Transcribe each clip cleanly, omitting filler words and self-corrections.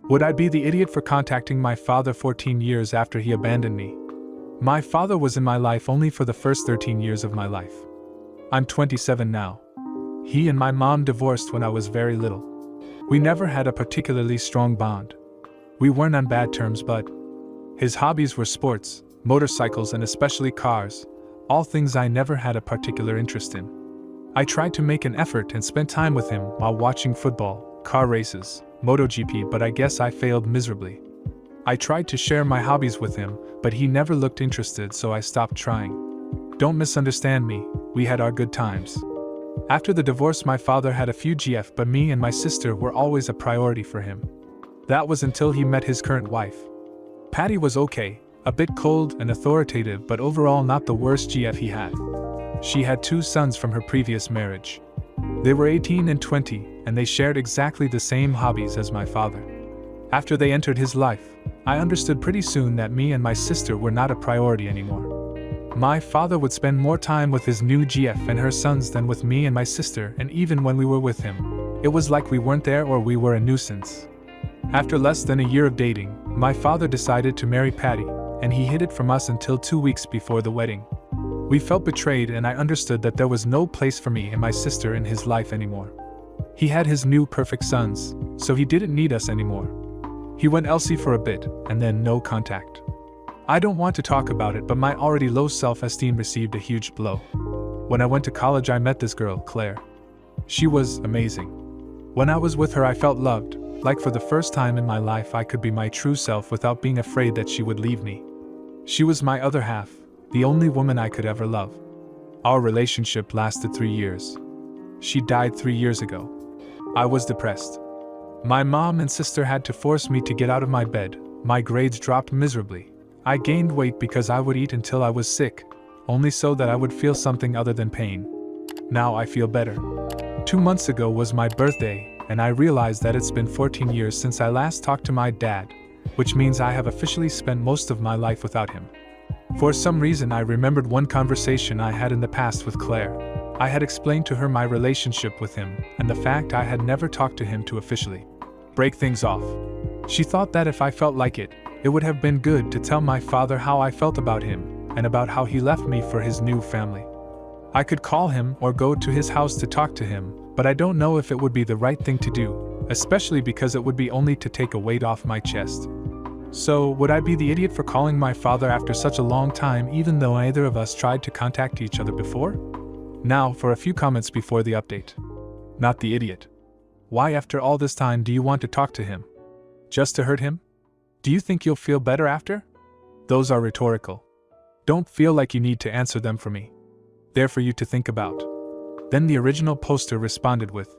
Would I be the idiot for contacting my father 14 years after he abandoned me? My father was in my life only for the first 13 years of my life. I'm 27 now. He and my mom divorced when I was very little. We never had a particularly strong bond. We weren't on bad terms, but his hobbies were sports, motorcycles, and especially cars, all things I never had a particular interest in. I tried to make an effort and spend time with him while watching football, car races, MotoGP, but I guess I failed miserably. I tried to share my hobbies with him, but he never looked interested, so I stopped trying. Don't misunderstand me, we had our good times. After the divorce, my father had a few GF, but me and my sister were always a priority for him. That was until he met his current wife. Patty was okay, a bit cold and authoritative, but overall not the worst GF he had. She had 2 sons from her previous marriage. They were 18 and 20, and they shared exactly the same hobbies as my father. After they entered his life, I understood pretty soon that me and my sister were not a priority anymore. My father would spend more time with his new GF and her sons than with me and my sister, and even when we were with him, it was like we weren't there or we were a nuisance. After less than a year of dating, my father decided to marry Patty, and he hid it from us until 2 weeks before the wedding. We felt betrayed, and I understood that there was no place for me and my sister in his life anymore. He had his new perfect sons, so he didn't need us anymore. He went Elsie for a bit, and then no contact. I don't want to talk about it, but my already low self-esteem received a huge blow. When I went to college, I met this girl, Claire. She was amazing. When I was with her, I felt loved, like for the first time in my life I could be my true self without being afraid that she would leave me. She was my other half, the only woman I could ever love. Our relationship lasted 3 years. She died 3 years ago. I was depressed. My mom and sister had to force me to get out of my bed. My grades dropped miserably. I gained weight because I would eat until I was sick, only so that I would feel something other than pain. Now I feel better. 2 months ago was my birthday, and I realized that it's been 14 years since I last talked to my dad, which means I have officially spent most of my life without him. For some reason, I remembered one conversation I had in the past with Claire. I had explained to her my relationship with him, and the fact I had never talked to him to officially break things off. She thought that if I felt like it would have been good to tell my father how I felt about him, and about how he left me for his new family. I could call him or go to his house to talk to him, but I don't know if it would be the right thing to do, especially because it would be only to take a weight off my chest. So, would I be the idiot for calling my father after such a long time, even though neither of us tried to contact each other before? Now, for a few comments before the update. Not the idiot. Why, after all this time, do you want to talk to him? Just to hurt him? Do you think you'll feel better after? Those are rhetorical. Don't feel like you need to answer them for me. They're for you to think about. Then the original poster responded with,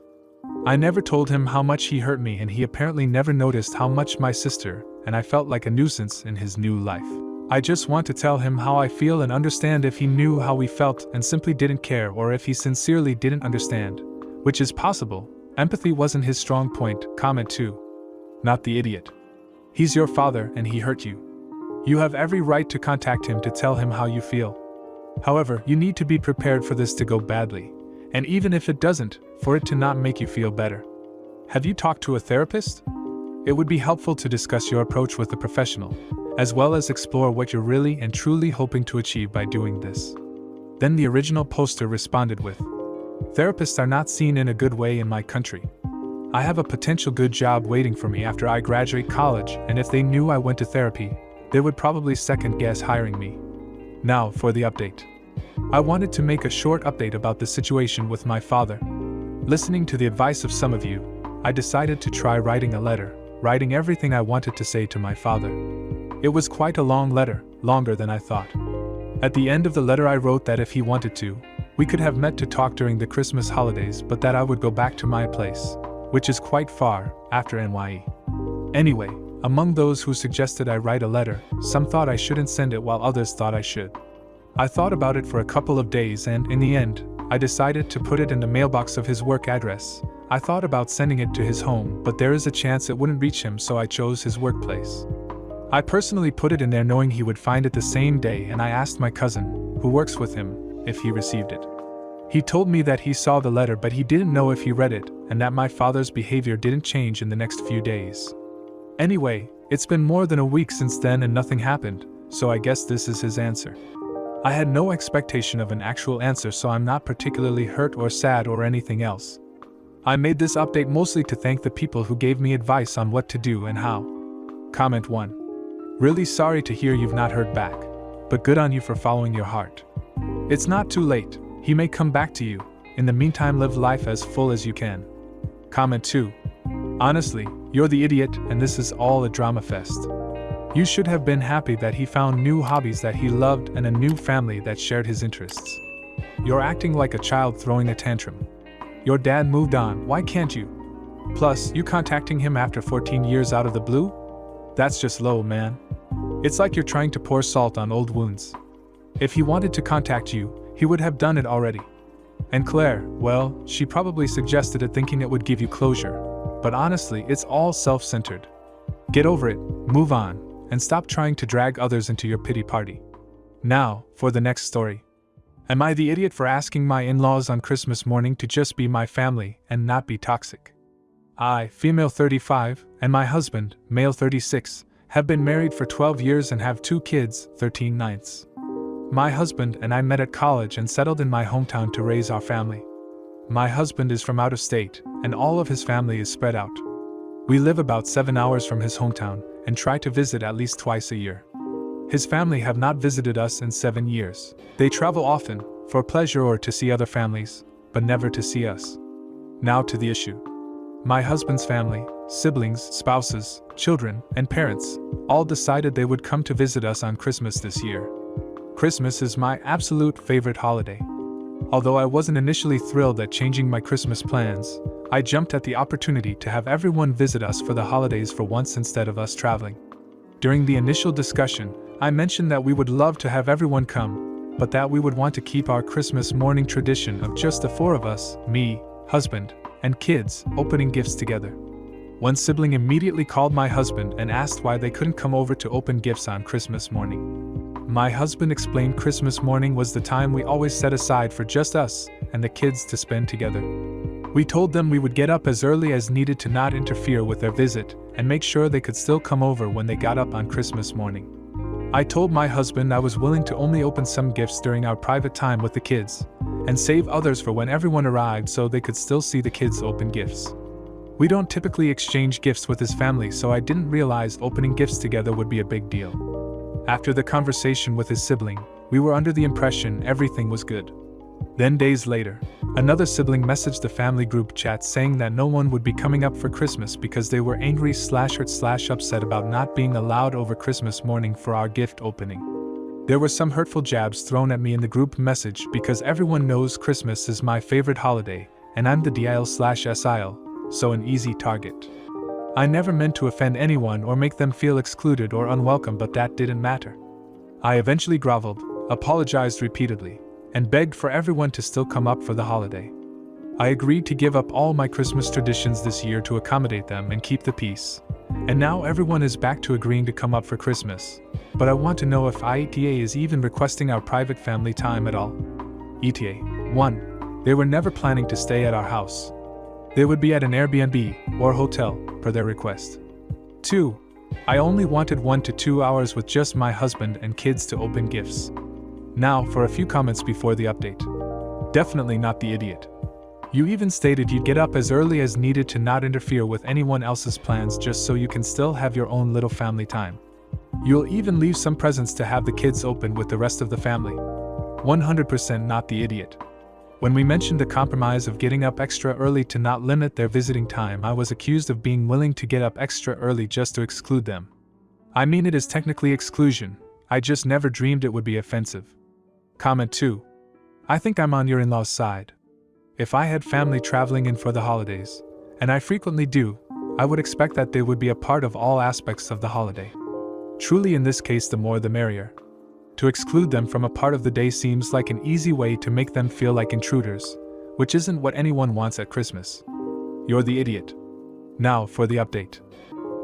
I never told him how much he hurt me, and he apparently never noticed how much my sister and I felt like a nuisance in his new life. I just want to tell him how I feel and understand if he knew how we felt and simply didn't care, or if he sincerely didn't understand, which is possible. Empathy wasn't his strong point. Comment 2. Not the idiot. He's your father and he hurt you. You have every right to contact him to tell him how you feel. However, you need to be prepared for this to go badly, and even if it doesn't, for it to not make you feel better. Have you talked to a therapist? It would be helpful to discuss your approach with a professional, as well as explore what you're really and truly hoping to achieve by doing this. Then the original poster responded with, Therapists are not seen in a good way in my country. I have a potential good job waiting for me after I graduate college, and if they knew I went to therapy, they would probably second-guess hiring me. Now for the update. I wanted to make a short update about the situation with my father. Listening to the advice of some of you, I decided to try writing a letter, writing everything I wanted to say to my father. It was quite a long letter, longer than I thought. At the end of the letter I wrote that if he wanted to, we could have met to talk during the Christmas holidays, but that I would go back to my place, which is quite far, after NYE. Anyway, among those who suggested I write a letter, some thought I shouldn't send it while others thought I should. I thought about it for a couple of days and, in the end, I decided to put it in the mailbox of his work address. I thought about sending it to his home, but there is a chance it wouldn't reach him, so I chose his workplace. I personally put it in there knowing he would find it the same day, and I asked my cousin, who works with him, if he received it. He told me that he saw the letter, but he didn't know if he read it, and that my father's behavior didn't change in the next few days. Anyway, it's been more than a week since then and nothing happened, so I guess this is his answer. I had no expectation of an actual answer, so I'm not particularly hurt or sad or anything else. I made this update mostly to thank the people who gave me advice on what to do and how. Comment 1. Really sorry to hear you've not heard back, but good on you for following your heart. It's not too late, he may come back to you. In the meantime, live life as full as you can. Comment 2. Honestly, you're the idiot and this is all a drama fest. You should have been happy that he found new hobbies that he loved and a new family that shared his interests. You're acting like a child throwing a tantrum. Your dad moved on, why can't you? Plus, you contacting him after 14 years out of the blue? That's just low, man. It's like you're trying to pour salt on old wounds. If he wanted to contact you, he would have done it already. And Claire, well, she probably suggested it thinking it would give you closure. But honestly, it's all self-centered. Get over it, move on, and stop trying to drag others into your pity party. Now, for the next story. Am I the idiot for asking my in-laws on Christmas morning to just be my family and not be toxic? I, female 35, and my husband, male 36, have been married for 12 years and have 2 kids, 13/9. My husband and I met at college and settled in my hometown to raise our family. My husband is from out of state, and all of his family is spread out. We live about 7 hours from his hometown and try to visit at least twice a year. His family have not visited us in 7 years. They travel often, for pleasure or to see other families, but never to see us. Now to the issue. My husband's family, siblings, spouses, children, and parents, all decided they would come to visit us on Christmas this year. Christmas is my absolute favorite holiday. Although I wasn't initially thrilled at changing my Christmas plans, I jumped at the opportunity to have everyone visit us for the holidays for once instead of us traveling. During the initial discussion, I mentioned that we would love to have everyone come, but that we would want to keep our Christmas morning tradition of just the 4 of us, me, husband, and kids, opening gifts together. One sibling immediately called my husband and asked why they couldn't come over to open gifts on Christmas morning. My husband explained Christmas morning was the time we always set aside for just us and the kids to spend together. We told them we would get up as early as needed to not interfere with their visit and make sure they could still come over when they got up on Christmas morning. I told my husband I was willing to only open some gifts during our private time with the kids and save others for when everyone arrived so they could still see the kids open gifts. We don't typically exchange gifts with his family, so I didn't realize opening gifts together would be a big deal. After the conversation with his sibling, we were under the impression everything was good. Then days later, another sibling messaged the family group chat saying that no one would be coming up for Christmas because they were angry/hurt/upset about not being allowed over Christmas morning for our gift opening. There were some hurtful jabs thrown at me in the group message because everyone knows Christmas is my favorite holiday and I'm the DIL/SIL, so an easy target. I never meant to offend anyone or make them feel excluded or unwelcome, but that didn't matter. I eventually groveled, apologized repeatedly, and begged for everyone to still come up for the holiday. I agreed to give up all my Christmas traditions this year to accommodate them and keep the peace. And now everyone is back to agreeing to come up for Christmas. But I want to know if AITA is even requesting our private family time at all. ETA. 1. They were never planning to stay at our house. They would be at an Airbnb or hotel, per their request. 2. I only wanted 1 to 2 hours with just my husband and kids to open gifts. Now for a few comments before the update. Definitely not the idiot. You even stated you'd get up as early as needed to not interfere with anyone else's plans just so you can still have your own little family time. You'll even leave some presents to have the kids open with the rest of the family. 100% not the idiot. When we mentioned the compromise of getting up extra early to not limit their visiting time, I was accused of being willing to get up extra early just to exclude them. I mean, it is technically exclusion, I just never dreamed it would be offensive. Comment 2. I think I'm on your in-laws' side. If I had family traveling in for the holidays, and I frequently do, I would expect that they would be a part of all aspects of the holiday. Truly, in this case, the more the merrier. To exclude them from a part of the day seems like an easy way to make them feel like intruders, which isn't what anyone wants at Christmas. You're the idiot. Now for the update.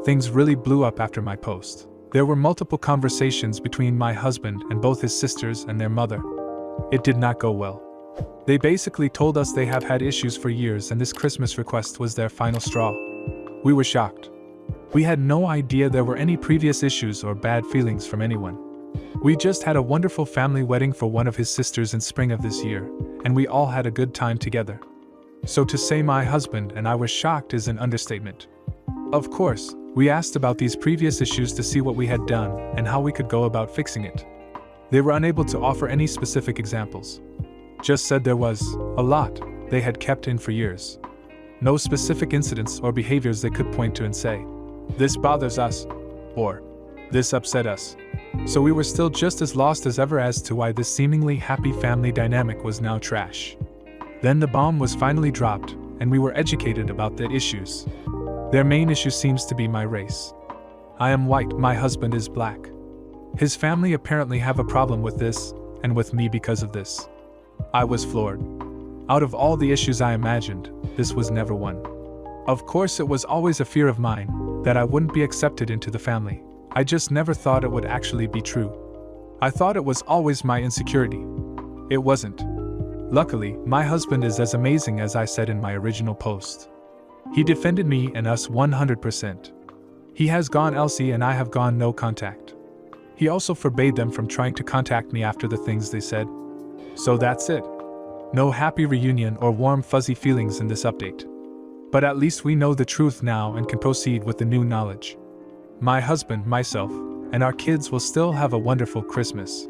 Things really blew up after my post. There were multiple conversations between my husband and both his sisters and their mother. It did not go well. They basically told us they have had issues for years and this Christmas request was their final straw. We were shocked. We had no idea there were any previous issues or bad feelings from anyone. We just had a wonderful family wedding for one of his sisters in spring of this year, and we all had a good time together. So to say my husband and I were shocked is an understatement. Of course, we asked about these previous issues to see what we had done and how we could go about fixing it. They were unable to offer any specific examples. Just said there was a lot they had kept in for years. No specific incidents or behaviors they could point to and say, "This bothers us," or "This upset us." So we were still just as lost as ever as to why this seemingly happy family dynamic was now trash. Then the bomb was finally dropped, and we were educated about the issues. Their main issue seems to be my race. I am white, my husband is black. His family apparently have a problem with this, and with me because of this. I was floored. Out of all the issues I imagined, this was never one. Of course, it was always a fear of mine, that I wouldn't be accepted into the family. I just never thought it would actually be true. I thought it was always my insecurity. It wasn't. Luckily, my husband is as amazing as I said in my original post. He defended me and us 100%. He has gone Elsie and I have gone no contact. He also forbade them from trying to contact me after the things they said. So that's it. No happy reunion or warm fuzzy feelings in this update. But at least we know the truth now and can proceed with the new knowledge. My husband, myself, and our kids will still have a wonderful Christmas.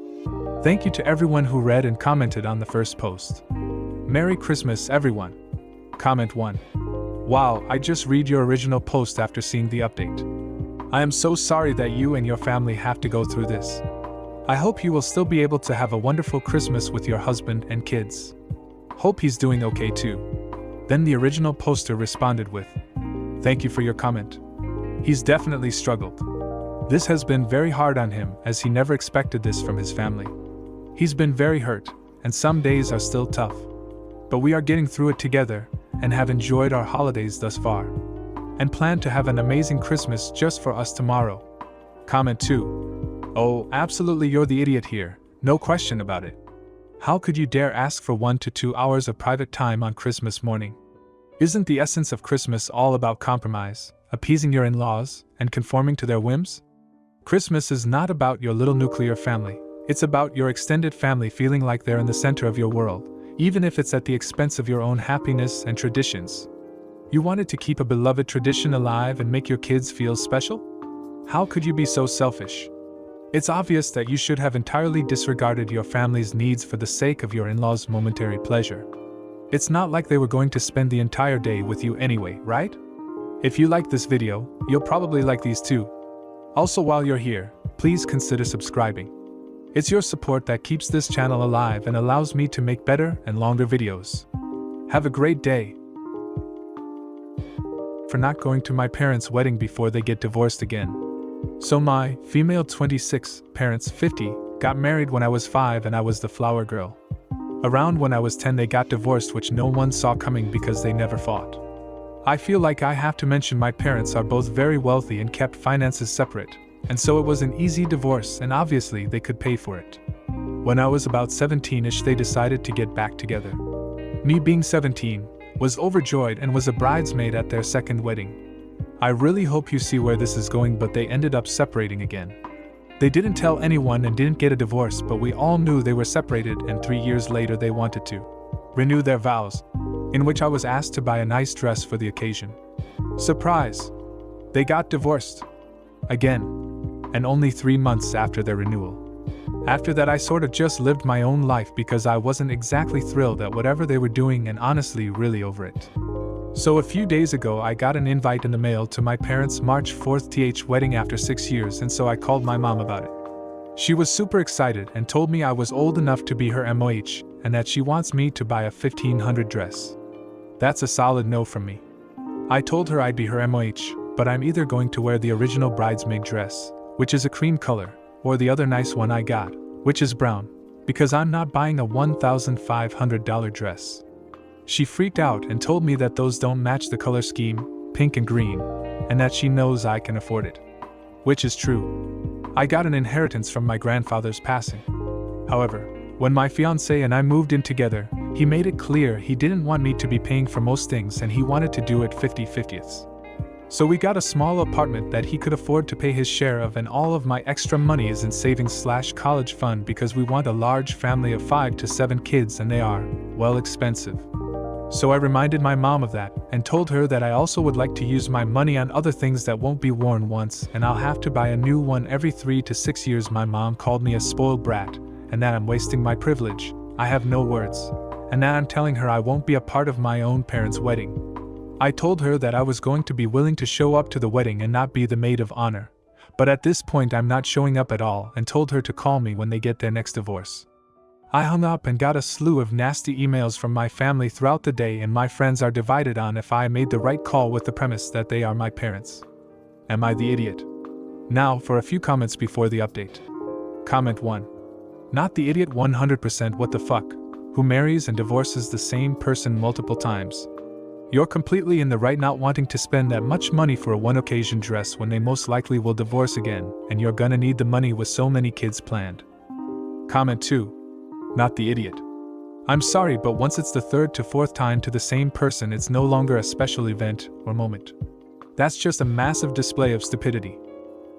Thank you to everyone who read and commented on the first post. Merry Christmas, everyone. Comment 1. Wow, I just read your original post after seeing the update. I am so sorry that you and your family have to go through this. I hope you will still be able to have a wonderful Christmas with your husband and kids. Hope he's doing okay too. Then the original poster responded with, "Thank you for your comment. He's definitely struggled. This has been very hard on him as he never expected this from his family. He's been very hurt, and some days are still tough. But we are getting through it together and have enjoyed our holidays thus far. And plan to have an amazing Christmas just for us tomorrow." Comment 2. Oh, absolutely, you're the idiot here, no question about it. How could you dare ask for 1 to 2 hours of private time on Christmas morning? Isn't the essence of Christmas all about compromise, appeasing your in-laws, and conforming to their whims? Christmas is not about your little nuclear family, it's about your extended family feeling like they're in the center of your world, even if it's at the expense of your own happiness and traditions. You wanted to keep a beloved tradition alive and make your kids feel special? How could you be so selfish? It's obvious that you should have entirely disregarded your family's needs for the sake of your in-laws' momentary pleasure. It's not like they were going to spend the entire day with you anyway, right? If you like this video, you'll probably like these too. Also, while you're here, please consider subscribing. It's your support that keeps this channel alive and allows me to make better and longer videos. Have a great day. For not going to my parents' wedding before they get divorced again. So my female 26, parents 50, got married when I was 5 and I was the flower girl. Around when I was 10 they got divorced, which no one saw coming because they never fought. I feel like I have to mention my parents are both very wealthy and kept finances separate, and so it was an easy divorce and obviously they could pay for it. When I was about 17ish they decided to get back together. Me being 17, was overjoyed and was a bridesmaid at their second wedding. I really hope you see where this is going, but they ended up separating again. They didn't tell anyone and didn't get a divorce, but we all knew they were separated, and 3 years later they wanted to renew their vows, in which I was asked to buy a nice dress for the occasion. Surprise! They got divorced. Again. And only 3 months after their renewal. After that I sort of just lived my own life because I wasn't exactly thrilled at whatever they were doing and honestly really over it. So a few days ago I got an invite in the mail to my parents' March 4th wedding after 6 years, and so I called my mom about it. She was super excited and told me I was old enough to be her MOH and that she wants me to buy a $1,500 dress. That's a solid no from me. I told her I'd be her MOH, but I'm either going to wear the original bridesmaid dress, which is a cream color, or the other nice one I got, which is brown, because I'm not buying a $1,500 dress. She freaked out and told me that those don't match the color scheme, pink and green, and that she knows I can afford it. Which is true. I got an inheritance from my grandfather's passing. However, when my fiancé and I moved in together, he made it clear he didn't want me to be paying for most things and he wanted to do it 50-50. So we got a small apartment that he could afford to pay his share of, and all of my extra money is in savings/college fund because we want a large family of 5 to 7 kids and they are, well, expensive. So I reminded my mom of that and told her that I also would like to use my money on other things that won't be worn once and I'll have to buy a new one every 3 to 6 years. My mom called me a spoiled brat and that I'm wasting my privilege. I have no words. And now I'm telling her I won't be a part of my own parents' wedding. I told her that I was going to be willing to show up to the wedding and not be the maid of honor. But at this point I'm not showing up at all and told her to call me when they get their next divorce. I hung up and got a slew of nasty emails from my family throughout the day, and my friends are divided on if I made the right call with the premise that they are my parents. Am I the idiot? Now for a few comments before the update. Comment 1. Not the idiot 100%. What the fuck? Who marries and divorces the same person multiple times? You're completely in the right not wanting to spend that much money for a one-occasion dress when they most likely will divorce again, and you're gonna need the money with so many kids planned. Comment 2. Not the idiot. I'm sorry, but once it's the 3rd to 4th time to the same person, it's no longer a special event or moment. That's just a massive display of stupidity.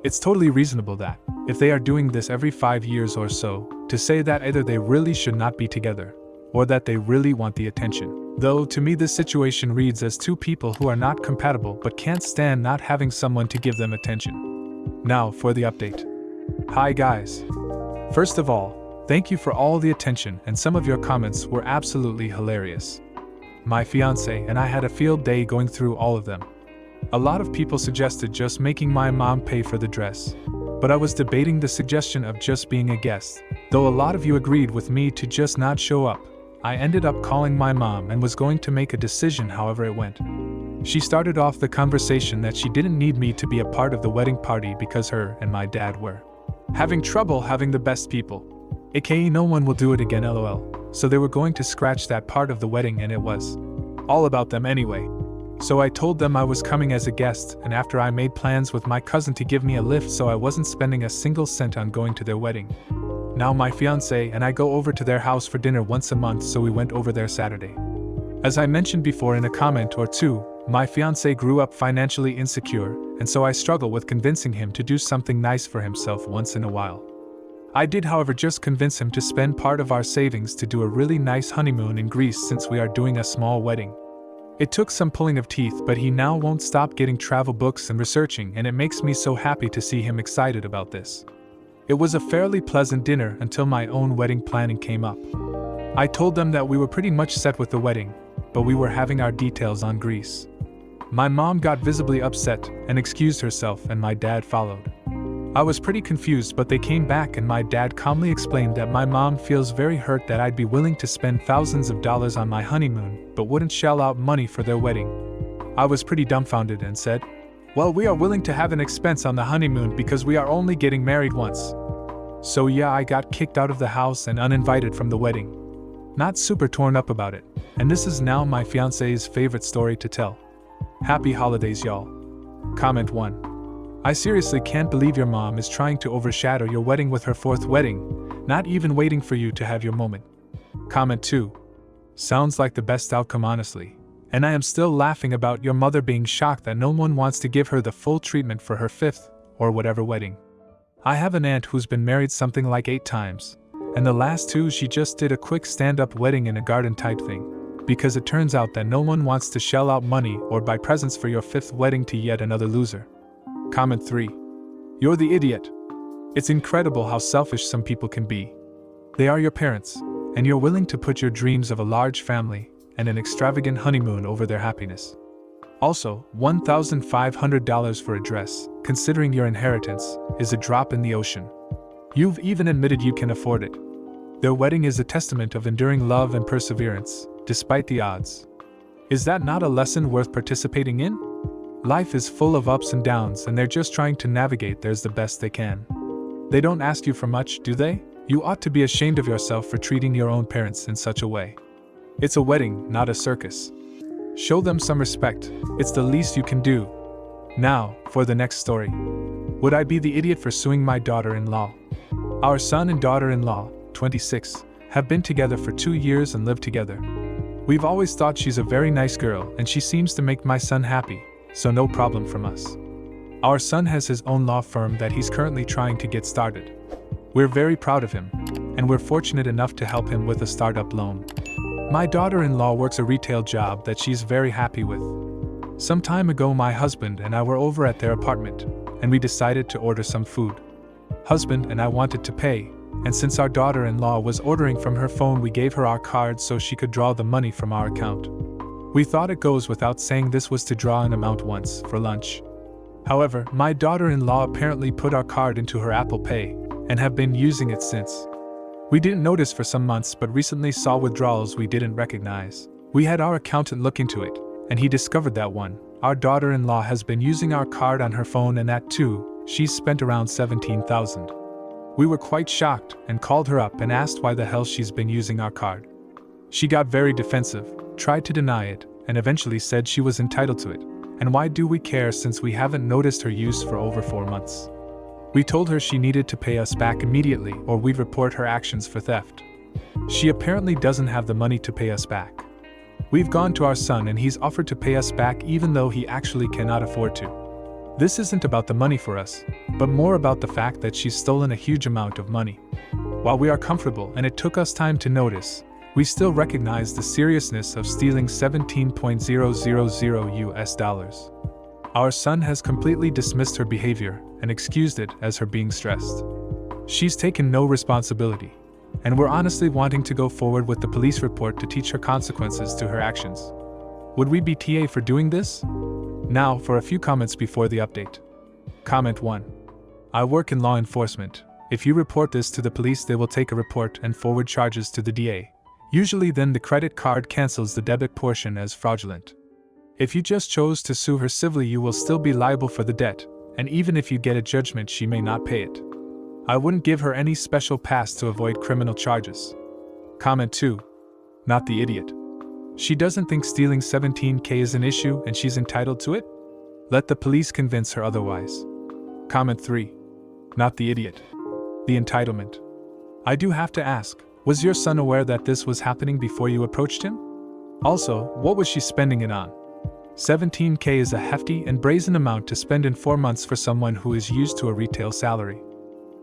It's totally reasonable that, if they are doing this every 5 years or so, to say that either they really should not be together, or that they really want the attention. Though to me this situation reads as two people who are not compatible but can't stand not having someone to give them attention. Now for the update. Hi guys. First of all, thank you for all the attention, and some of your comments were absolutely hilarious. My fiancé and I had a field day going through all of them. A lot of people suggested just making my mom pay for the dress, but I was debating the suggestion of just being a guest. Though a lot of you agreed with me to just not show up, I ended up calling my mom and was going to make a decision however it went. She started off the conversation that she didn't need me to be a part of the wedding party because her and my dad were having trouble having the best people. AKA no one will do it again lol. So they were going to scratch that part of the wedding and it was all about them anyway. So I told them I was coming as a guest, and after I made plans with my cousin to give me a lift so I wasn't spending a single cent on going to their wedding. Now my fiancé and I go over to their house for dinner once a month, so we went over there Saturday. As I mentioned before in a comment or two, my fiancé grew up financially insecure, and so I struggle with convincing him to do something nice for himself once in a while. I did, however, just convince him to spend part of our savings to do a really nice honeymoon in Greece since we are doing a small wedding. It took some pulling of teeth, but he now won't stop getting travel books and researching, and it makes me so happy to see him excited about this. It was a fairly pleasant dinner until my own wedding planning came up. I told them that we were pretty much set with the wedding, but we were having our details on Greece. My mom got visibly upset and excused herself, and my dad followed. I was pretty confused, but they came back and my dad calmly explained that my mom feels very hurt that I'd be willing to spend thousands of dollars on my honeymoon, but wouldn't shell out money for their wedding. I was pretty dumbfounded and said, "Well, we are willing to have an expense on the honeymoon because we are only getting married once." So yeah, I got kicked out of the house and uninvited from the wedding. Not super torn up about it, and this is now my fiancé's favorite story to tell. Happy holidays, y'all. Comment 1. I seriously can't believe your mom is trying to overshadow your wedding with her 4th wedding, not even waiting for you to have your moment. Comment 2. Sounds like the best outcome, honestly. And I am still laughing about your mother being shocked that no one wants to give her the full treatment for her 5th, or whatever wedding. I have an aunt who's been married something like 8 times, and the last 2 she just did a quick stand-up wedding in a garden type thing, because it turns out that no one wants to shell out money or buy presents for your 5th wedding to yet another loser. Comment 3. You're the idiot. It's incredible how selfish some people can be. They are your parents, and you're willing to put your dreams of a large family and an extravagant honeymoon over their happiness. Also, $1,500 for a dress, considering your inheritance, is a drop in the ocean. You've even admitted you can afford it. Their wedding is a testament of enduring love and perseverance, despite the odds. Is that not a lesson worth participating in? Life is full of ups and downs, and they're just trying to navigate theirs the best they can. They don't ask you for much, do they? You ought to be ashamed of yourself for treating your own parents in such a way. It's a wedding, not a circus. Show them some respect. It's the least you can do. Now, for the next story. Would I be the idiot for suing my daughter-in-law? Our son and daughter-in-law, 26, have been together for 2 years and live together. We've always thought she's a very nice girl, and she seems to make my son happy. so no problem from us. Our son has his own law firm that he's currently trying to get started. We're very proud of him, and we're fortunate enough to help him with a startup loan. My daughter-in-law works a retail job that she's very happy with. Some time ago my husband and I were over at their apartment, and we decided to order some food. Husband and I wanted to pay, and since our daughter-in-law was ordering from her phone, we gave her our card so she could draw the money from our account. We thought it goes without saying this was to draw an amount once, for lunch. However, my daughter-in-law apparently put our card into her Apple Pay, and have been using it since. We didn't notice for some months but recently saw withdrawals we didn't recognize. We had our accountant look into it, and he discovered that our daughter-in-law has been using our card on her phone, and that too, she's spent around $17,000. We were quite shocked and called her up and asked why the hell she's been using our card. She got very defensive, tried to deny it, and eventually said she was entitled to it, and why do we care since we haven't noticed her use for over 4 months. We told her she needed to pay us back immediately or we'd report her actions for theft. She apparently doesn't have the money to pay us back. We've gone to our son and he's offered to pay us back even though he actually cannot afford to. This isn't about the money for us, but more about the fact that she's stolen a huge amount of money. While we are comfortable and it took us time to notice, we still recognize the seriousness of stealing $17,000. Our son has completely dismissed her behavior and excused it as her being stressed. She's taken no responsibility, and we're honestly wanting to go forward with the police report to teach her consequences to her actions. Would we be TA for doing this? Now for a few comments before the update. Comment 1. I work in law enforcement. If you report this to the police, they will take a report and forward charges to the DA. Usually then the credit card cancels the debit portion as fraudulent. If you just chose to sue her civilly, you will still be liable for the debt, and even if you get a judgment, she may not pay it. I wouldn't give her any special pass to avoid criminal charges. Comment 2. Not the idiot. She doesn't think stealing $17,000 is an issue and she's entitled to it? Let the police convince her otherwise. Comment 3. Not the idiot. The entitlement. I do have to ask, was your son aware that this was happening before you approached him? Also, what was she spending it on? $17,000 is a hefty and brazen amount to spend in 4 months for someone who is used to a retail salary.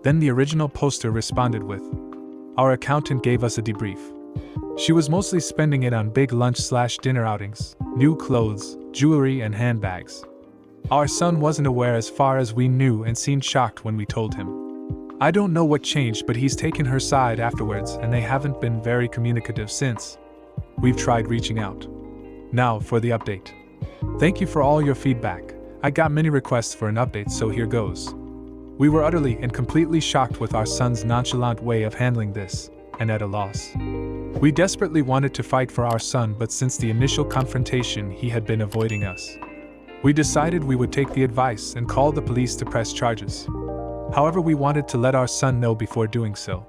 Then the original poster responded with, our accountant gave us a debrief. She was mostly spending it on big lunch/dinner outings, new clothes, jewelry and handbags. Our son wasn't aware as far as we knew and seemed shocked when we told him. I don't know what changed, but he's taken her side afterwards and they haven't been very communicative since. We've tried reaching out. Now for the update. Thank you for all your feedback. I got many requests for an update, so here goes. We were utterly and completely shocked with our son's nonchalant way of handling this, and at a loss. We desperately wanted to fight for our son, but since the initial confrontation he had been avoiding us. We decided we would take the advice and call the police to press charges. However, we wanted to let our son know before doing so.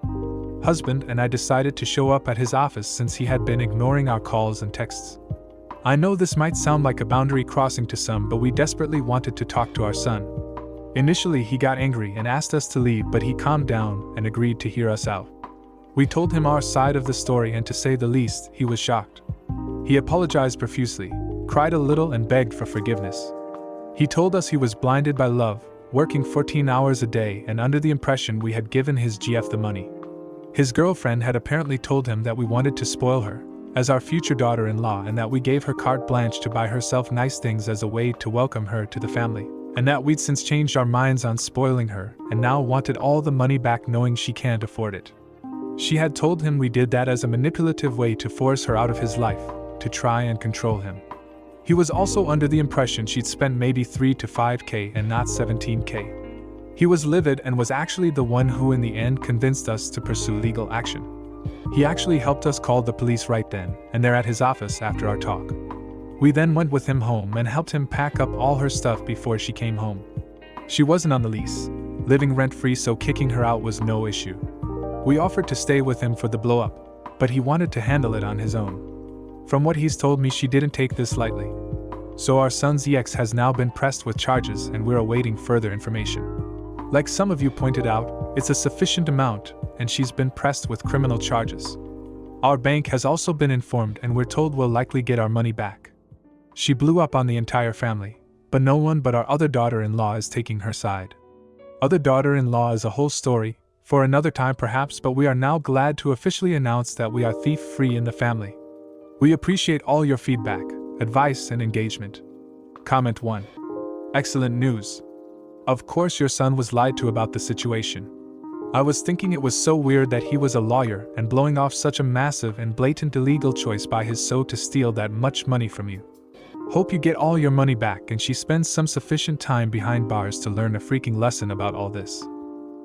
Husband and I decided to show up at his office since he had been ignoring our calls and texts. I know this might sound like a boundary crossing to some, but we desperately wanted to talk to our son. Initially he got angry and asked us to leave, but he calmed down and agreed to hear us out. We told him our side of the story, and to say the least, he was shocked. He apologized profusely, cried a little and begged for forgiveness. He told us he was blinded by love, working 14 hours a day and under the impression we had given his GF the money. His girlfriend had apparently told him that we wanted to spoil her, as our future daughter-in-law, and that we gave her carte blanche to buy herself nice things as a way to welcome her to the family, and that we'd since changed our minds on spoiling her and now wanted all the money back knowing she can't afford it. She had told him we did that as a manipulative way to force her out of his life, to try and control him. He was also under the impression she'd spent maybe $3,000 to $5,000 and not $17,000. He was livid and was actually the one who in the end convinced us to pursue legal action. He actually helped us call the police right then and there at his office after our talk. We then went with him home and helped him pack up all her stuff before she came home. She wasn't on the lease, living rent-free, so kicking her out was no issue. We offered to stay with him for the blow-up, but he wanted to handle it on his own. From what he's told me, she didn't take this lightly. So our son's ex has now been pressed with charges and we're awaiting further information. Like some of you pointed out, it's a sufficient amount, and she's been pressed with criminal charges. Our bank has also been informed and we're told we'll likely get our money back. She blew up on the entire family, but no one but our other daughter-in-law is taking her side. Other daughter-in-law is a whole story, for another time perhaps, but we are now glad to officially announce that we are thief-free in the family. We appreciate all your feedback, advice, and engagement. Comment 1. Excellent news. Of course your son was lied to about the situation. I was thinking it was so weird that he was a lawyer and blowing off such a massive and blatant illegal choice by his so to steal that much money from you. Hope you get all your money back and she spends some sufficient time behind bars to learn a freaking lesson about all this.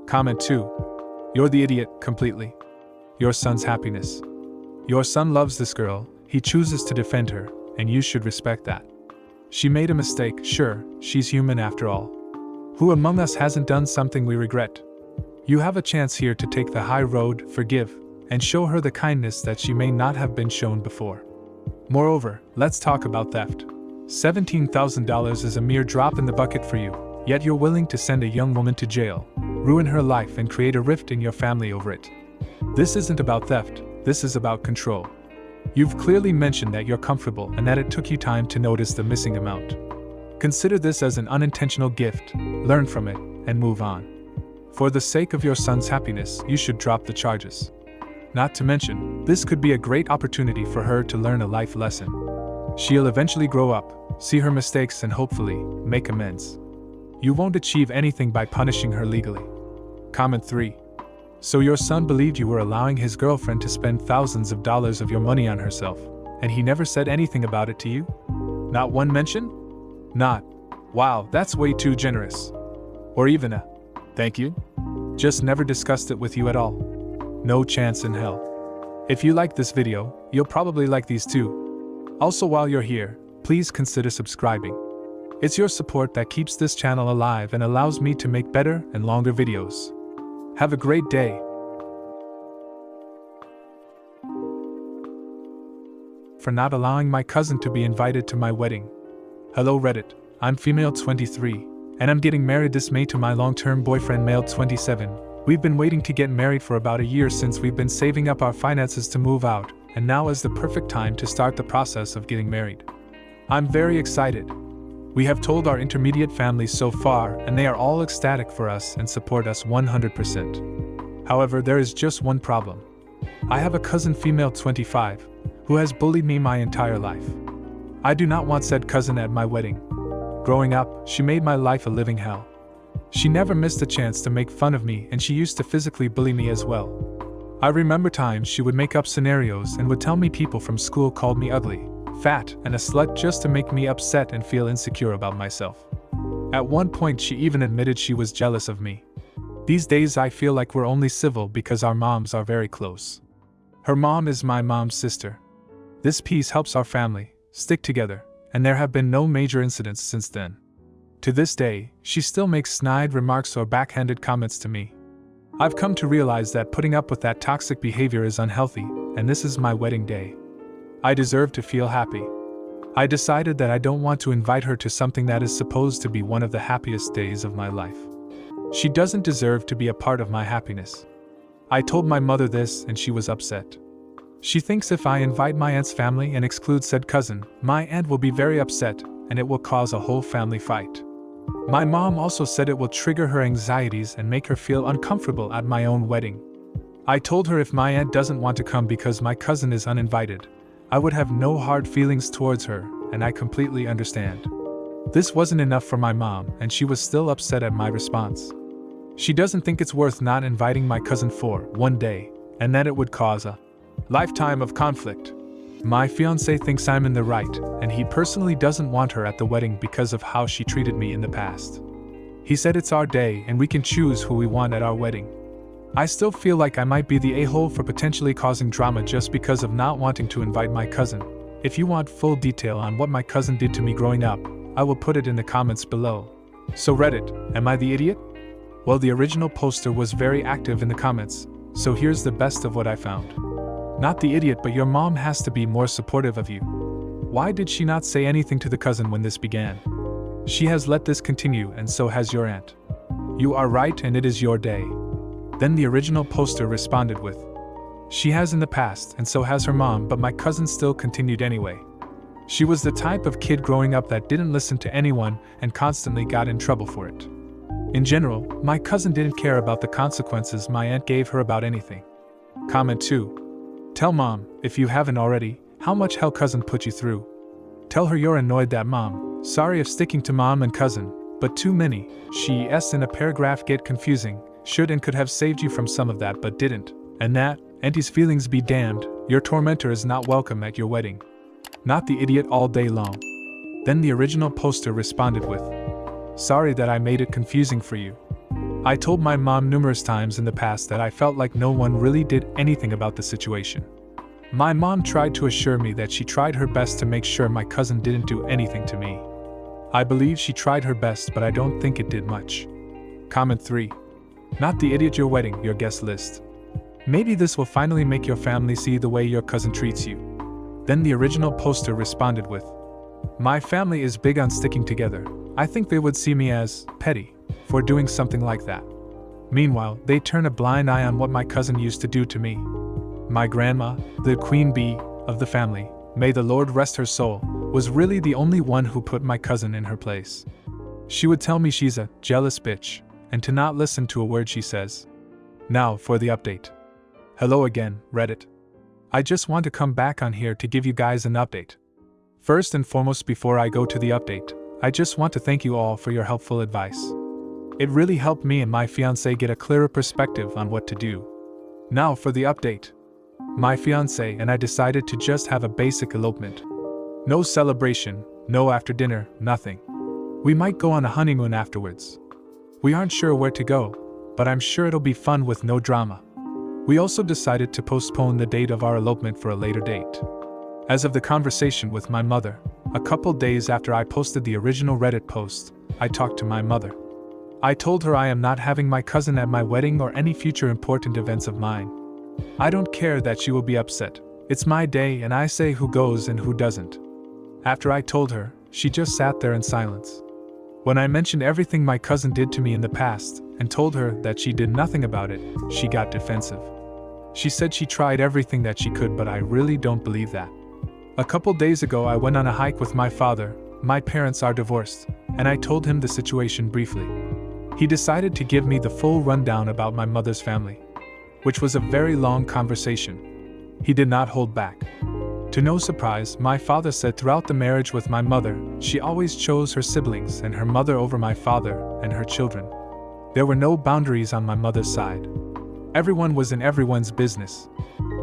Comment 2. You're the idiot, completely. Your son's happiness. Your son loves this girl, he chooses to defend her, and you should respect that. She made a mistake, sure, she's human after all. Who among us hasn't done something we regret? You have a chance here to take the high road, forgive, and show her the kindness that she may not have been shown before. Moreover, let's talk about theft. $17,000 is a mere drop in the bucket for you, yet you're willing to send a young woman to jail, ruin her life, and create a rift in your family over it. This isn't about theft, this is about control. You've clearly mentioned that you're comfortable and that it took you time to notice the missing amount. Consider this as an unintentional gift, learn from it, and move on. For the sake of your son's happiness, you should drop the charges. Not to mention, this could be a great opportunity for her to learn a life lesson. She'll eventually grow up, see her mistakes, and hopefully, make amends. You won't achieve anything by punishing her legally. Comment 3. So your son believed you were allowing his girlfriend to spend thousands of dollars of your money on herself, and he never said anything about it to you? Not one mention? Not, wow, that's way too generous. Or even a, thank you? Just never discussed it with you at all. No chance in hell. If you like this video, you'll probably like these too. Also, while you're here, please consider subscribing. It's your support that keeps this channel alive and allows me to make better and longer videos. Have a great day. For not allowing my cousin to be invited to my wedding. Hello Reddit, I'm female 23, and I'm getting married this May to my long-term boyfriend male 27. We've been waiting to get married for about a year since we've been saving up our finances to move out, and now is the perfect time to start the process of getting married. I'm very excited. We have told our intermediate families so far, and they are all ecstatic for us and support us 100%. However, there is just one problem. I have a cousin female 25, who has bullied me my entire life. I do not want said cousin at my wedding. Growing up, she made my life a living hell. She never missed a chance to make fun of me, and she used to physically bully me as well. I remember times she would make up scenarios and would tell me people from school called me ugly, fat, and a slut just to make me upset and feel insecure about myself. At one point she even admitted she was jealous of me. These days I feel like we're only civil because our moms are very close. Her mom is my mom's sister. This piece helps our family stick together, and there have been no major incidents since then. To this day, she still makes snide remarks or backhanded comments to me. I've come to realize that putting up with that toxic behavior is unhealthy, and this is my wedding day. I deserve to feel happy. I decided that I don't want to invite her to something that is supposed to be one of the happiest days of my life. She doesn't deserve to be a part of my happiness. I told my mother this, and she was upset. She thinks if I invite my aunt's family and exclude said cousin, my aunt will be very upset, and it will cause a whole family fight. My mom also said it will trigger her anxieties and make her feel uncomfortable at my own wedding. I told her if my aunt doesn't want to come because my cousin is uninvited, I would have no hard feelings towards her, and I completely understand. This wasn't enough for my mom, and she was still upset at my response. She doesn't think it's worth not inviting my cousin for one day, and that it would cause a lifetime of conflict. My fiancé thinks I'm in the right, and he personally doesn't want her at the wedding because of how she treated me in the past. He said it's our day and we can choose who we want at our wedding. I still feel like I might be the a-hole for potentially causing drama just because of not wanting to invite my cousin. If you want full detail on what my cousin did to me growing up, I will put it in the comments below. So Reddit, am I the idiot? Well, the original poster was very active in the comments, so here's the best of what I found. Not the idiot, but your mom has to be more supportive of you. Why did she not say anything to the cousin when this began? She has let this continue, and so has your aunt. You are right, and it is your day. Then the original poster responded with, she has in the past, and so has her mom, but my cousin still continued anyway. She was the type of kid growing up that didn't listen to anyone and constantly got in trouble for it. In general, my cousin didn't care about the consequences my aunt gave her about anything. Comment 2. Tell mom, if you haven't already, how much hell cousin put you through. Tell her you're annoyed that mom, sorry if sticking to mom and cousin, but too many, she's in a paragraph get confusing, should and could have saved you from some of that but didn't, and that, auntie's feelings be damned, your tormentor is not welcome at your wedding. Not the idiot all day long. Then the original poster responded with, sorry that I made it confusing for you. I told my mom numerous times in the past that I felt like no one really did anything about the situation. My mom tried to assure me that she tried her best to make sure my cousin didn't do anything to me. I believe she tried her best, but I don't think it did much. Comment 3. Not the idiot your wedding, your guest list. Maybe this will finally make your family see the way your cousin treats you. Then the original poster responded with, my family is big on sticking together. I think they would see me as petty for doing something like that. Meanwhile, they turn a blind eye on what my cousin used to do to me. My grandma, the queen bee of the family, may the Lord rest her soul, was really the only one who put my cousin in her place. She would tell me she's a jealous bitch, and to not listen to a word she says. Now for the update. Hello again, Reddit. I just want to come back on here to give you guys an update. First and foremost, before I go to the update, I just want to thank you all for your helpful advice. It really helped me and my fiancé get a clearer perspective on what to do. Now for the update. My fiancé and I decided to just have a basic elopement. No celebration, no after dinner, nothing. We might go on a honeymoon afterwards. We aren't sure where to go, but I'm sure it'll be fun with no drama. We also decided to postpone the date of our elopement for a later date. As of the conversation with my mother, a couple days after I posted the original Reddit post, I talked to my mother. I told her I am not having my cousin at my wedding or any future important events of mine. I don't care that she will be upset. It's my day and I say who goes and who doesn't. After I told her, she just sat there in silence. When I mentioned everything my cousin did to me in the past and told her that she did nothing about it, she got defensive. She said she tried everything that she could, but I really don't believe that. A couple days ago I went on a hike with my father. My parents are divorced, and I told him the situation briefly. He decided to give me the full rundown about my mother's family, which was a very long conversation. He did not hold back. To no surprise, my father said throughout the marriage with my mother, she always chose her siblings and her mother over my father and her children. There were no boundaries on my mother's side. Everyone was in everyone's business.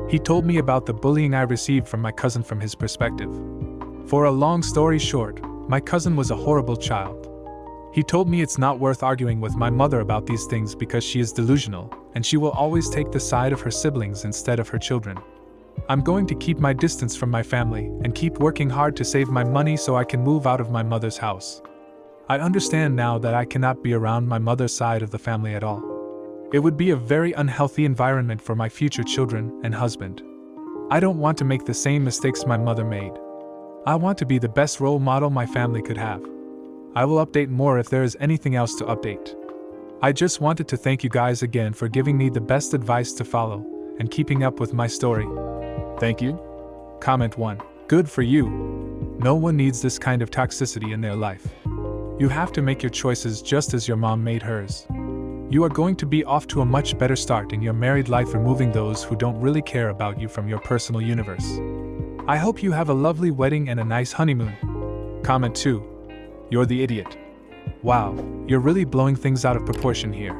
He told me about the bullying I received from my cousin from his perspective. For a long story short, my cousin was a horrible child. He told me it's not worth arguing with my mother about these things because she is delusional, and she will always take the side of her siblings instead of her children. I'm going to keep my distance from my family and keep working hard to save my money so I can move out of my mother's house. I understand now that I cannot be around my mother's side of the family at all. It would be a very unhealthy environment for my future children and husband. I don't want to make the same mistakes my mother made. I want to be the best role model my family could have. I will update more if there is anything else to update. I just wanted to thank you guys again for giving me the best advice to follow and keeping up with my story. Thank you. Comment 1. Good for you. No one needs this kind of toxicity in their life. You have to make your choices just as your mom made hers. You are going to be off to a much better start in your married life, removing those who don't really care about you from your personal universe. I hope you have a lovely wedding and a nice honeymoon. Comment 2. You're the idiot. Wow, you're really blowing things out of proportion here.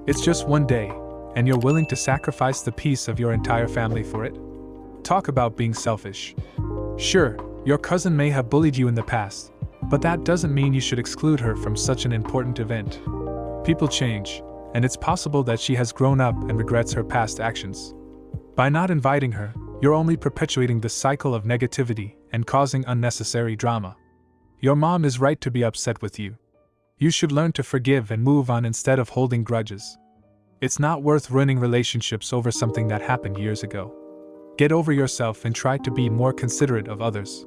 It's just one day, and you're willing to sacrifice the peace of your entire family for it? Talk about being selfish. Sure, your cousin may have bullied you in the past, but that doesn't mean you should exclude her from such an important event. People change, and it's possible that she has grown up and regrets her past actions. By not inviting her, you're only perpetuating the cycle of negativity and causing unnecessary drama. Your mom is right to be upset with you. You should learn to forgive and move on instead of holding grudges. It's not worth ruining relationships over something that happened years ago. Get over yourself and try to be more considerate of others.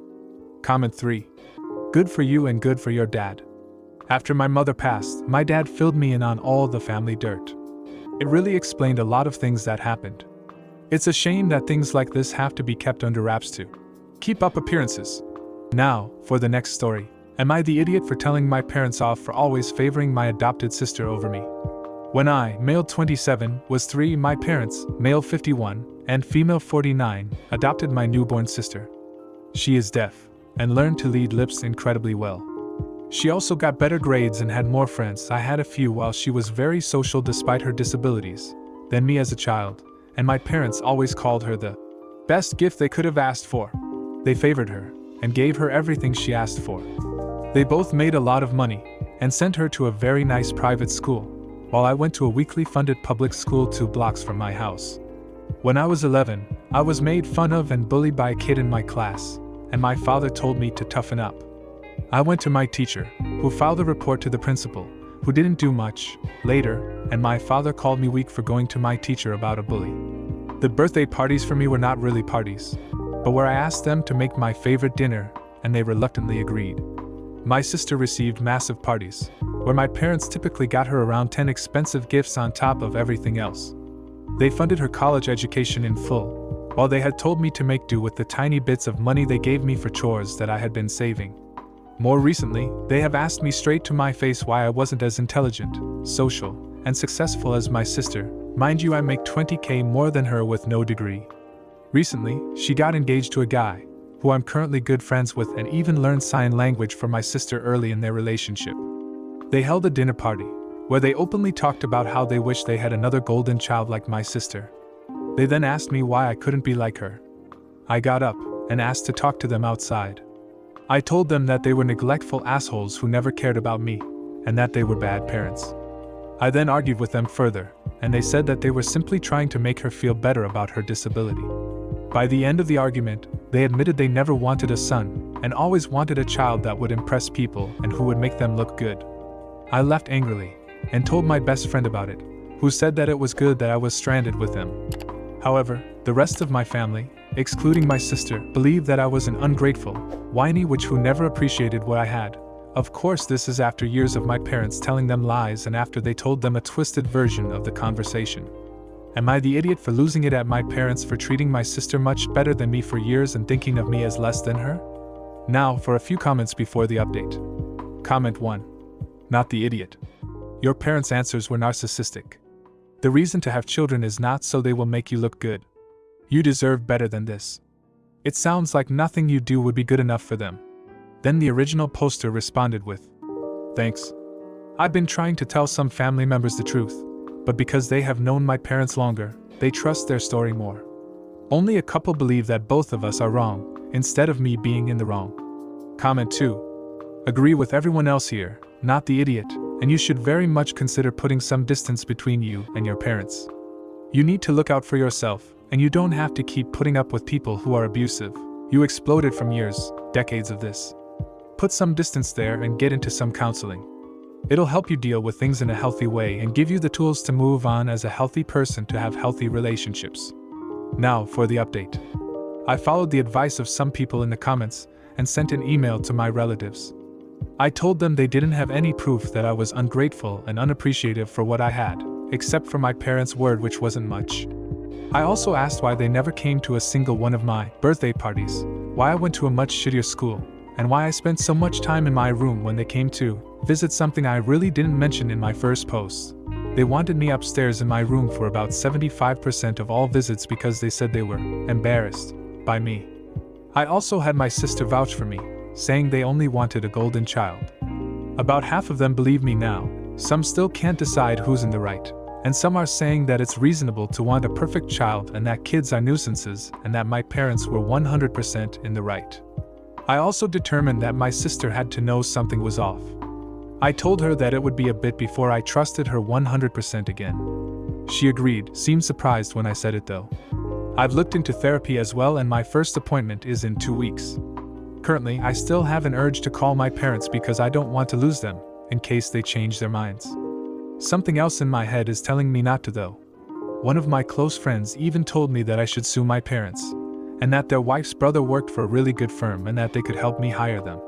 Comment 3. Good for you and good for your dad. After my mother passed, my dad filled me in on all the family dirt. It really explained a lot of things that happened. It's a shame that things like this have to be kept under wraps to keep up appearances. Now, for the next story. Am I the idiot for telling my parents off for always favoring my adopted sister over me? When I, male 27, was 3, my parents, male 51, and female 49, adopted my newborn sister. She is deaf, and learned to read lips incredibly well. She also got better grades and had more friends. I had a few while she was very social despite her disabilities, than me as a child, and my parents always called her the best gift they could have asked for. They favored her, and gave her everything she asked for. They both made a lot of money, and sent her to a very nice private school, while I went to a weekly funded public school 2 blocks from my house. When I was 11, I was made fun of and bullied by a kid in my class, and my father told me to toughen up. I went to my teacher, who filed a report to the principal, who didn't do much, later, and my father called me weak for going to my teacher about a bully. The birthday parties for me were not really parties, but where I asked them to make my favorite dinner, and they reluctantly agreed. My sister received massive parties, where my parents typically got her around 10 expensive gifts on top of everything else. They funded her college education in full, while they had told me to make do with the tiny bits of money they gave me for chores that I had been saving. More recently, they have asked me straight to my face why I wasn't as intelligent, social, and successful as my sister. Mind you, I make $20,000 more than her with no degree. Recently, she got engaged to a guy, who I'm currently good friends with, and even learned sign language for my sister early in their relationship. They held a dinner party, where they openly talked about how they wish they had another golden child like my sister. They then asked me why I couldn't be like her. I got up, and asked to talk to them outside. I told them that they were neglectful assholes who never cared about me, and that they were bad parents. I then argued with them further, and they said that they were simply trying to make her feel better about her disability. By the end of the argument, they admitted they never wanted a son, and always wanted a child that would impress people and who would make them look good. I left angrily, and told my best friend about it, who said that it was good that I was stranded with them. However, the rest of my family, excluding my sister, believed that I was an ungrateful, whiny witch who never appreciated what I had. Of course, this is after years of my parents telling them lies and after they told them a twisted version of the conversation. Am I the idiot for losing it at my parents for treating my sister much better than me for years and thinking of me as less than her? Now for a few comments before the update. Comment 1. Not the idiot. Your parents' answers were narcissistic. The reason to have children is not so they will make you look good. You deserve better than this. It sounds like nothing you do would be good enough for them. Then the original poster responded with, "Thanks. I've been trying to tell some family members the truth, but because they have known my parents longer, they trust their story more. Only a couple believe that both of us are wrong, instead of me being in the wrong." Comment 2. Agree with everyone else here, not the idiot, and you should very much consider putting some distance between you and your parents. You need to look out for yourself, and you don't have to keep putting up with people who are abusive. You exploded from years, decades of this. Put some distance there and get into some counseling. It'll help you deal with things in a healthy way and give you the tools to move on as a healthy person to have healthy relationships. Now for the update. I followed the advice of some people in the comments and sent an email to my relatives. I told them they didn't have any proof that I was ungrateful and unappreciative for what I had, except for my parents' word, which wasn't much. I also asked why they never came to a single one of my birthday parties, why I went to a much shittier school, and why I spent so much time in my room when they came to visit, something I really didn't mention in my first post. They wanted me upstairs in my room for about 75% of all visits because they said they were embarrassed by me. I also had my sister vouch for me, saying they only wanted a golden child. About half of them believe me now, some still can't decide who's in the right, and some are saying that it's reasonable to want a perfect child and that kids are nuisances and that my parents were 100% in the right. I also determined that my sister had to know something was off. I told her that it would be a bit before I trusted her 100% again. She agreed, seemed surprised when I said it though. I've looked into therapy as well, and my first appointment is in 2 weeks. Currently, I still have an urge to call my parents because I don't want to lose them, in case they change their minds. Something else in my head is telling me not to though. One of my close friends even told me that I should sue my parents, and that their wife's brother worked for a really good firm and that they could help me hire them.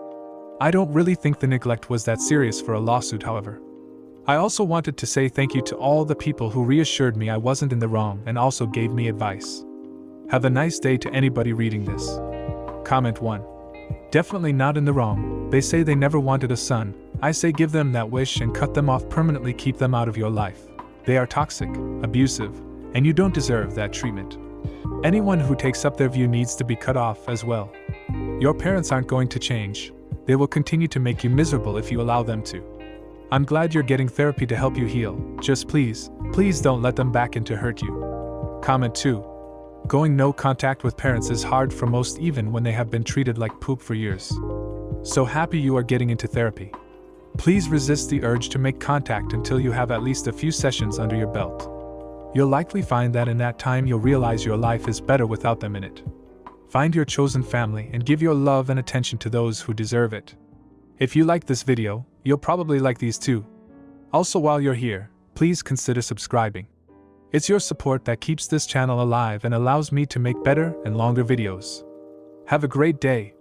I don't really think the neglect was that serious for a lawsuit, however. I also wanted to say thank you to all the people who reassured me I wasn't in the wrong and also gave me advice. Have a nice day to anybody reading this. Comment 1. Definitely not in the wrong. They say they never wanted a son. I say give them that wish and cut them off permanently, keep them out of your life. They are toxic, abusive, and you don't deserve that treatment. Anyone who takes up their view needs to be cut off as well. Your parents aren't going to change. They will continue to make you miserable if you allow them to. I'm glad you're getting therapy to help you heal. Just please don't let them back in to hurt you. Comment 2. Going no contact with parents is hard for most, even when they have been treated like poop for years. So happy you are getting into therapy. Please resist the urge to make contact until you have at least a few sessions under your belt. You'll likely find that in that time you'll realize your life is better without them in it. Find your chosen family and give your love and attention to those who deserve it. If you like this video, you'll probably like these too. Also, while you're here, please consider subscribing. It's your support that keeps this channel alive and allows me to make better and longer videos. Have a great day.